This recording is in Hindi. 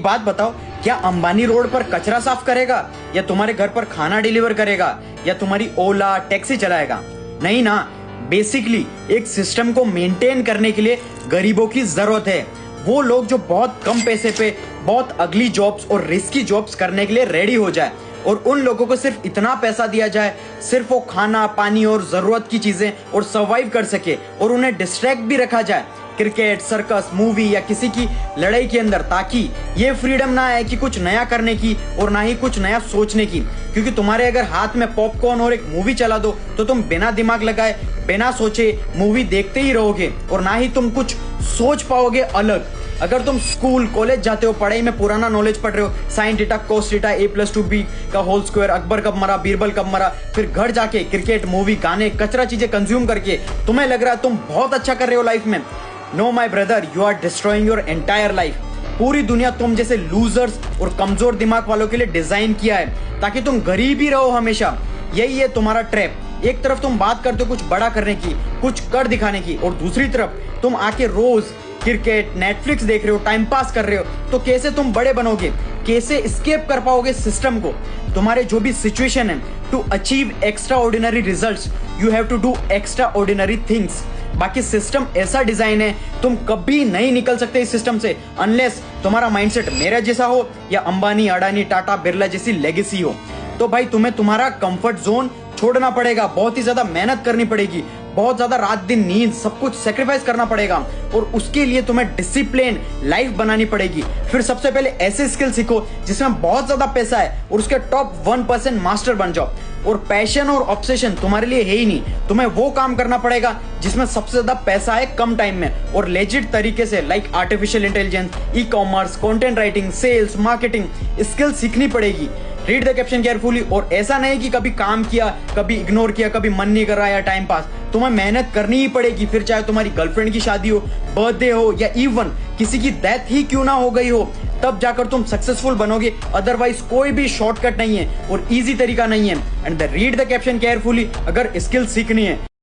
बात बताओ, क्या अंबानी रोड पर कचरा साफ करेगा या तुम्हारे घर पर खाना डिलीवर करेगा या तुम्हारी ओला टैक्सी चलाएगा? नहीं ना। बेसिकली एक सिस्टम को मेंटेन करने के लिए गरीबों की जरूरत है। वो लोग जो बहुत कम पैसे पे बहुत अगली जॉब्स और रिस्की जॉब्स करने के लिए रेडी हो जाए और उन लोगों को सिर्फ इतना पैसा दिया जाए, सिर्फ वो खाना पानी और जरूरत की चीजें और सर्वाइव कर सके और उन्हें डिस्ट्रैक्ट भी रखा जाए क्रिकेट, सर्कस, मूवी या किसी की लड़ाई के अंदर, ताकि ये फ्रीडम ना आए कि कुछ नया करने की और ना ही कुछ नया सोचने की। क्योंकि तुम्हारे अगर हाथ में पॉपकॉर्न और एक मूवी चला दो तो तुम बिना दिमाग लगाए बिना सोचे मूवी देखते ही रहोगे और ना ही तुम कुछ सोच पाओगे अलग। अगर तुम स्कूल कॉलेज जाते हो, पढ़ाई में पुराना नॉलेज पढ़ रहे हो, sine theta cos theta a+2b का होल स्क्वायर, अकबर कब मरा, बीरबल कब मरा, फिर घर जाके क्रिकेट, मूवी, गाने, कचरा चीजें कंज्यूम करके तुम्हें लग रहा है तुम बहुत अच्छा कर रहे हो लाइफ में। No my brother, you are destroying your entire life. पूरी दुनिया तुम जैसे लूजर्स और कमजोर दिमाग वालों के लिए डिजाइन किया है ताकि तुम गरीब ही रहो हमेशा। यही है तुम्हारा ट्रैप। एक तरफ तुम बात करते हो कुछ बड़ा करने की, कुछ कर दिखाने की, और दूसरी तरफ तुम आके रोज क्रिकेट, नेटफ्लिक्स देख रहे हो, टाइम पास कर रहे हो। तो कैसे तुम बड़े बनोगे? कैसे एस्केप कर पाओगे सिस्टम को? तुम्हारे जो भी सिचुएशन है, to achieve extra ordinary results you have to do extra ordinary things. बाकी सिस्टम ऐसा डिजाइन है, तुम कभी नहीं निकल सकते इस सिस्टम से अनलेस तुम्हारा माइंडसेट मेरा जैसा हो या अंबानी, अडानी, टाटा, बिरला जैसी लेगेसी हो। तो भाई तुम्हें तुम्हारा कंफर्ट जोन छोड़ना पड़ेगा, बहुत ही ज्यादा मेहनत करनी पड़ेगी, बहुत ज्यादा रात दिन नींद सब कुछ सेक्रीफाइस करना पड़ेगा और उसके लिए तुम्हें डिसिप्लिन लाइफ बनानी पड़ेगी। फिर सबसे पहले ऐसे स्किल सीखो जिसमें बहुत ज्यादा पैसा है और उसके टॉप 1% मास्टर बन जाओ। और पैशन और ऑब्सेशन तुम्हारे लिए है ही नहीं, तुम्हें वो काम करना पड़ेगा जिसमें सबसे ज्यादा पैसा है कम टाइम में और लेजिट तरीके से, like artificial intelligence, e commerce, content writing, sales, marketing skill सीखनी पड़ेगी। Read the caption carefully. और ऐसा नहीं कि कभी काम किया, कभी इग्नोर किया, कभी मन नहीं कर रहा या टाइम पास, तुम्हें मेहनत करनी ही पड़ेगी। फिर चाहे तुम्हारी गर्लफ्रेंड की शादी हो, बर्थडे हो या इवन किसी की डेथ ही क्यों ना हो गई हो, तब जाकर तुम सक्सेसफुल बनोगे। अदरवाइज कोई भी शॉर्टकट नहीं है और इजी तरीका नहीं है। And read the caption carefully अगर स्किल सीखनी है।